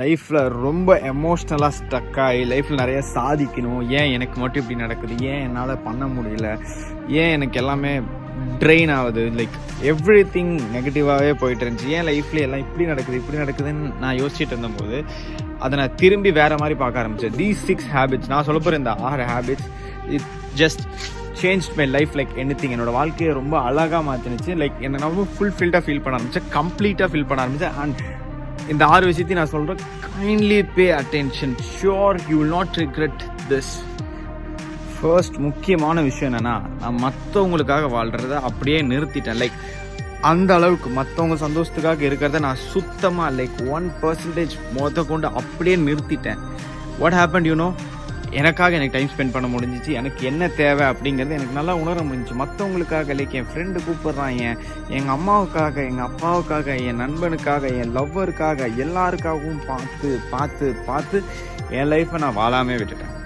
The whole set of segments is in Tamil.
லைஃப்பில் ரொம்ப எமோஷ்னலாக ஸ்டக் ஆகி லைஃப்பில் நிறைய சாதிக்கணும், ஏன் எனக்கு மட்டும் இப்படி நடக்குது, ஏன் என்னால் பண்ண முடியல, ஏன் எனக்கு எல்லாமே ட்ரெயின் ஆகுது, லைக் எவ்ரி திங் நெகட்டிவாகவே போயிட்டு இருந்துச்சு, ஏன் லைஃப்ல எல்லாம் இப்படி நடக்குதுன்னு நான் யோசிச்சுட்டு இருந்தபோது அதை நான் திரும்பி வேறு மாதிரி பார்க்க ஆரம்பித்தேன். தீஸ் 6 ஹேபிட்ஸ், நான் சொல்ல போகிற இந்த 6 habits, it just change my life like anything. என்னோட வாழ்க்கையை ரொம்ப அழகாக மாற்றினுச்சு. லைக் என்னை நான் ரொம்ப ஃபுல்ஃபில்டாக ஃபீல் பண்ண ஆரம்பித்தேன், கம்ப்ளீட்டாக ஃபீல் பண்ண ஆரம்பித்தேன். அண்ட் இந்த 6 விஷயத்தையும் நான் சொல்கிறேன், kindly pay attention, sure you will not regret this. First முக்கியமான விஷயம் என்னென்னா, நான் மற்றவங்களுக்காக வாழ்கிறத அப்படியே நிறுத்திட்டேன். லைக் அந்த அளவுக்கு மற்றவங்க சந்தோஷத்துக்காக இருக்கிறத நான் சுத்தமாக லைக் 1% மொத்த கொண்டு அப்படியே நிறுத்திட்டேன். வாட் ஹேப்பன் யூனோ, எனக்காக எனக்கு டைம் ஸ்பெண்ட் பண்ண முடிஞ்சிச்சு. எனக்கு என்ன தேவை அப்படிங்கிறது எனக்கு நல்லா உணர முடிஞ்சிச்சு. மற்றவங்களுக்காக லைக் என் ஃப்ரெண்டு கூப்பிட்றான், எங்கள் அம்மாவுக்காக, எங்கள் அப்பாவுக்காக, என் நண்பனுக்காக, என் லவ்வருக்காக, எல்லாருக்காகவும் பார்த்து என் லைஃப்பை நான் வாழாமே விட்டுட்டேன்.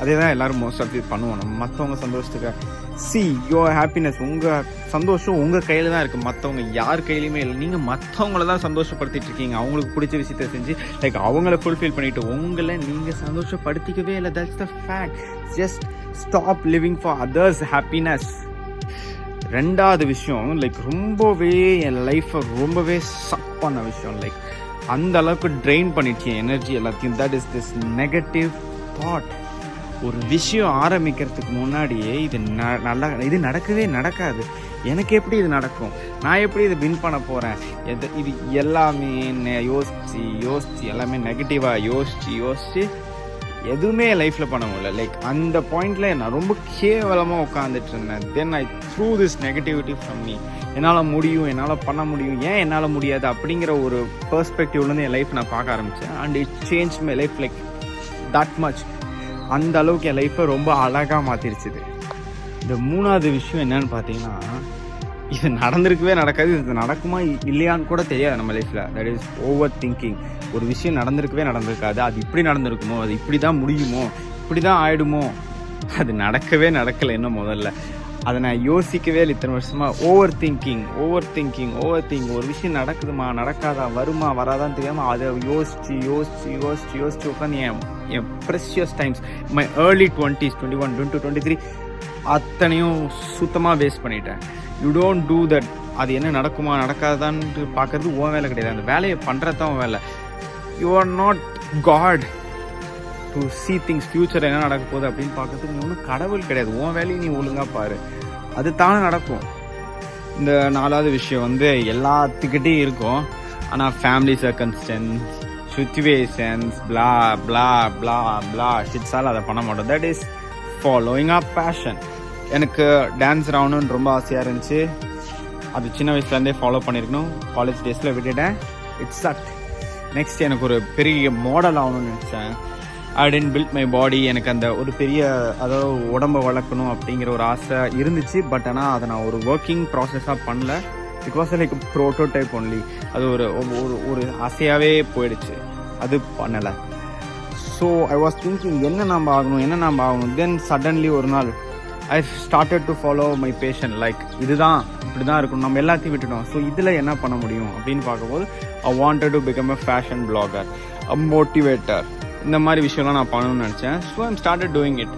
அதே தான் எல்லோரும் மோஸ்ட் ஆஃப் இது பண்ணுவோம். நம்ம மற்றவங்க சந்தோஷத்துக்காக. யோர் ஹாப்பினஸ், உங்கள் சந்தோஷம் உங்கள் கையில் தான் இருக்குது, மற்றவங்க யார் கையிலையுமே இல்லை. நீங்கள் மற்றவங்கள தான் சந்தோஷப்படுத்திட்டு இருக்கீங்க. அவங்களுக்கு பிடிச்ச விஷயத்த செஞ்சு லைக் அவங்கள ஃபுல்ஃபில் பண்ணிவிட்டு உங்களை நீங்கள் சந்தோஷப்படுத்திக்கவே இல்லை. That's the fact. Just stop living for others happiness. ரெண்டாவது விஷயம், லைக் ரொம்பவே என் லைஃப்பை ரொம்பவே சக் பண்ண விஷயம், லைக் அந்த அளவுக்கு ட்ரெயின் பண்ணிடுச்சு என் எனர்ஜி எல்லாத்தையும். That is this negative thought. ஒரு விஷயம் ஆரம்பிக்கிறதுக்கு முன்னாடியே இது நடக்கவே நடக்காது, எனக்கு எப்படி இது நடக்கும், நான் எப்படி இது வின் பண்ண போகிறேன், இது எல்லாமே யோசிச்சு எல்லாமே நெகட்டிவாக யோசிச்சு எதுவுமே லைஃப்பில் பண்ண முடியல. லைக் அந்த பாயிண்டில் நான் ரொம்ப கேவலமாக உட்காந்துட்டு இருந்தேன். Then I threw this negativity from me. என்னால் முடியும், என்னால் பண்ண முடியும், ஏன் என்னால் முடியாது அப்படிங்கிற ஒரு பெர்ஸ்பெக்டிவ்லேருந்து என் லைஃப் நான் பார்க்க ஆரம்பித்தேன். And it change my life like that much. அந்த அளவுக்கு என் லைஃப்பை ரொம்ப அழகாக மாற்றிருச்சுது. இந்த மூணாவது விஷயம் என்னன்னு பார்த்தீங்கன்னா, இது நடந்திருக்கவே நடக்காது, இது நடக்குமா இல்லையான்னு கூட தெரியாது நம்ம லைஃப்பில். That is over thinking. ஒரு விஷயம் நடந்திருக்காது, அது இப்படி நடந்திருக்குமோ, அது இப்படி தான் முடியுமோ, இப்படி தான் ஆகிடுமோ, அது நடக்கலை இன்னும். முதல்ல அதை நான் யோசிக்கவே இல்லை இத்தனை வருஷமாக. Over thinking. ஒரு விஷயம் நடக்குதுமா நடக்காதா, வருமா வராதான்னு தெரியாமல் அதை யோசிச்சு உட்காந்து என் precious times, my early 20s, 21, 22, 23 அத்தனையும் சுத்தமாக வேஸ்ட் பண்ணிட்டேன். You don't do that. அது என்ன நடக்குமா நடக்காதான்னு பார்க்கறது உன் வேலை கிடையாது, அந்த வேலையை பண்ணுறது தான் உன் வேலை. You are not God to see things, future என்ன நடக்க போகுது அப்படின்னு பார்க்கறதுக்கு நீ ஒன்றும் கடவுள் கிடையாது. உன் வேலையை நீ ஒழுங்காக பாரு, அது தானே நடக்கும். இந்த 4வது விஷயம் எல்லாத்துக்கிட்டையும் இருக்கும், ஆனால் ஃபேமிலி சர்க்கம்ஸ்டன்ஸ், சுச்சுவேஷன்ஸ், பிளா பிளா பிளா பிளா ஷிட்ஸால் அதை பண்ண மாட்டோம். That is following a fashion. எனக்கு டான்ஸர் ஆகணும்னு ரொம்ப ஆசையாக இருந்துச்சு. அது சின்ன வயசுலேருந்தே ஃபாலோ பண்ணியிருக்கணும். காலேஜ் டேஸில் விட்டுட்டேன். It's Chhath. நெக்ஸ்ட் எனக்கு ஒரு பெரிய மாடல் ஆகணும்னு நினச்சேன். ஐ டென்ட் பில்ட் மை பாடி. எனக்கு அந்த ஒரு பெரிய உடம்பை வளர்க்கணும் அப்படிங்கிற ஒரு ஆசை இருந்துச்சு. பட் ஆனால் அதை நான் ஒரு ஒர்க்கிங் ப்ராசஸாக பண்ணல. It was like prototype only. அது ஒரு ஆசையாகவே போயிடுச்சு, அது பண்ணலை. ஸோ ஐ வாஸ் திங்கிங் என்ன நம்ம ஆகணும். தென் சடன்லி ஒரு நாள் I started to follow my passion. Like இதுதான் இப்படி தான் இருக்கணும், நம்ம எல்லாத்தையும் விட்டுட்டோம். ஸோ இதில் என்ன பண்ண முடியும் அப்படின்னு பார்க்கும்போது I wanted to become a fashion blogger, a motivator. இந்த மாதிரி விஷயம்லாம் நான் பண்ணணும்னு நினச்சேன். So I'm started doing it.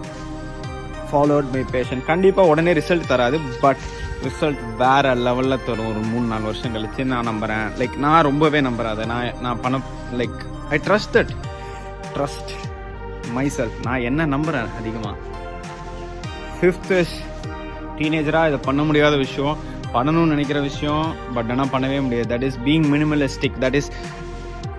Followed my passion. கண்டிப்பாக உடனே ரிசல்ட் தராது, பட் ரிசல்ட் வேறு லெவலில் தரும் ஒரு 3-4 வருஷம் கழிச்சு நான் நம்புகிறேன். லைக் நான் ரொம்பவே நம்புகிறேன் அதை. நான் பண்ண like I trust my self. நான் என்ன நம்புகிறேன் அதிகமாக. 5th டீனேஜராக இதை பண்ண முடியாத விஷயம், பண்ணணும்னு நினைக்கிற விஷயம், பட் ஆனால் பண்ணவே முடியாது. That is being minimalistic. That is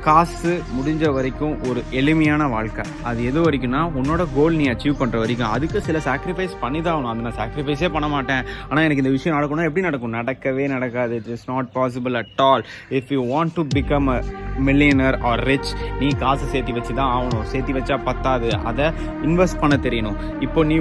காசு முடிஞ்ச வரைக்கும் ஒரு எளிமையான வாழ்க்கை. அது எது வரைக்கும்னா உன்னோட கோல் நீ அச்சீவ் பண்ணுற வரைக்கும். அதுக்கு சில சாக்ரிஃபைஸ் பண்ணி தான் ஆகணும். அது நான் சாக்ரிஃபைஸே பண்ண மாட்டேன், ஆனால் எனக்கு இந்த விஷயம் நடக்கணும், எப்படி நடக்கும்? நடக்கவே நடக்காது. It is not possible at all. If you want to become a millionaire or rich, நீ காசு சேர்த்து வச்சு தான் ஆகணும். சேர்த்து வச்சா பத்தாது, அதை இன்வெஸ்ட் பண்ண தெரியணும். இப்போ நீ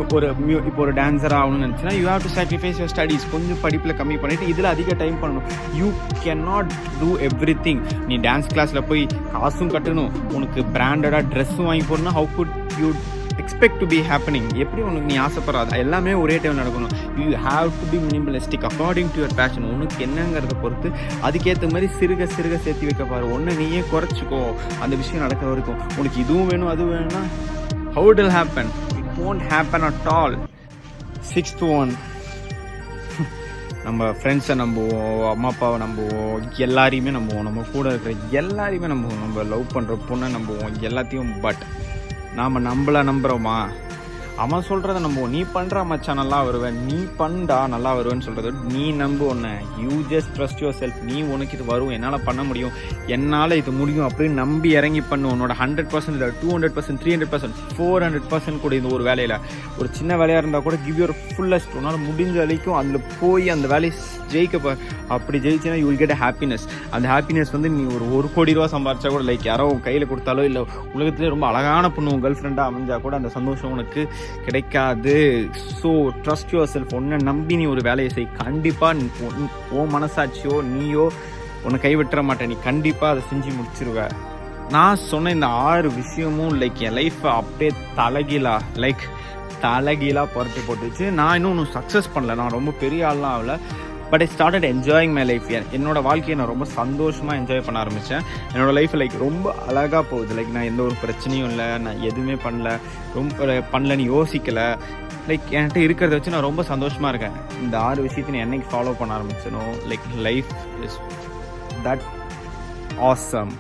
ஒரு டான்ஸர் ஆகணும்னு நினச்சினா you have to sacrifice your studies. கொஞ்சம் படிப்பில் கம்மி பண்ணிவிட்டு இதில் அதிக டைம் பண்ணணும். You can not do every thing. நீ டான்ஸ் கிளாஸில் போய் காசும் கட்டணும், உனக்கு பிராண்டடாக ட்ரெஸ்ஸும் வாங்கி போடணும். How good you expect to be happening. எப்படி உனக்கு நீ ஆசைப்படுறாது எல்லாமே ஒரே டைம் நடக்கணும். You have to be minimalistic according to your passion. உனக்கு என்னங்கிறத பொறுத்து அதுக்கேற்ற மாதிரி சிறுக சிறுக சேர்த்து வைக்க பாரு. ஒன்று நீயே குறைச்சிக்கோ அந்த விஷயம் நடக்கிற வரைக்கும். உனக்கு இதுவும் வேணும் அது வேணும்னா how it will happen? It won't happen at all. 6th one, நம்ம ஃப்ரெண்ட்ஸை நம்புவோம், அம்மா அப்பாவை நம்புவோம், எல்லாரையுமே நம்புவோம், நம்ம கூட இருக்கிற எல்லாரையுமே நம்புவோம், நம்ம லவ் பண்ணுற பொண்ணை நம்புவோம், எல்லாத்தையும். பட் நாம் நம்மளை நம்புகிறோமா? அவன் சொல்கிறத நம்புவோம். நீ பண்ணுற மச்சான் நல்லா வருவேன், நீ பண்ணா நல்லா வருவேன்னு சொல்கிறது நீ நம்பு ஒன்று. You just trust your self. நீ உனக்கு இது வரும், என்னால் பண்ண முடியும், என்னால் இது முடியும் அப்படின்னு நம்பி இறங்கி பண்ணு. உன்னோட 100% இல்லை, 200%, 300%, 400% கூட இந்த ஒரு வேலையில் ஒரு சின்ன வேலையாக இருந்தால் கூட கிவ் யுவர் ஃபுல்லஸ்ட். உன்னால் முடிஞ்ச வரைக்கும் அதில் போய் அந்த வேலையை ஜெயிக்க. அப்படி ஜெயிச்சினா you will get a happiness. அந்த ஹாப்பினஸ் வந்து நீ ஒரு கோடி ரூபா சம்பாரிச்சா கூட, லைக் யாரோ கையில் கொடுத்தாலோ, இல்லை உலகத்திலே ரொம்ப அழகான பொண்ணு கேர்ள் ஃப்ரெண்டாக அமைஞ்சா கூட அந்த சந்தோஷம் உனக்கு கிடைக்காது. So trust your self. ஒன்றை நம்பி நீ ஒரு வேலையை செய். கண்டிப்பாக ஓ மனசாட்சியோ நீயோ உன்னை கைவிட்டுற மாட்டேன். நீ கண்டிப்பாக அதை செஞ்சு முடிச்சிருவ. நான் சொன்ன இந்த 6 விஷயமும் லைக் என் லைஃப்பை அப்படியே தலைகீழாக புரட்டி போட்டுச்சு. நான் இன்னும் சக்ஸஸ் பண்ணல, நான் ரொம்ப பெரிய ஆள்லாம் ஆகலை. But I started enjoying my life. என்னோட வாழ்க்கையை நான் ரொம்ப சந்தோஷமாக என்ஜாய் பண்ண ஆரம்பித்தேன். என்னோட லைஃப் லைக் ரொம்ப அழகாக போகுது. லைக் நான் எந்த ஒரு பிரச்சனையும் இல்லை, நான் எதுவுமே பண்ணலன்னு யோசிக்கலை. லைக் என்கிட்ட இருக்கிறத வச்சு நான் ரொம்ப சந்தோஷமாக இருக்கேன். இந்த 6 விஷயத்தை நான் என்னைக்கு ஃபாலோ பண்ண ஆரம்பிச்சேனோ, like life is that awesome.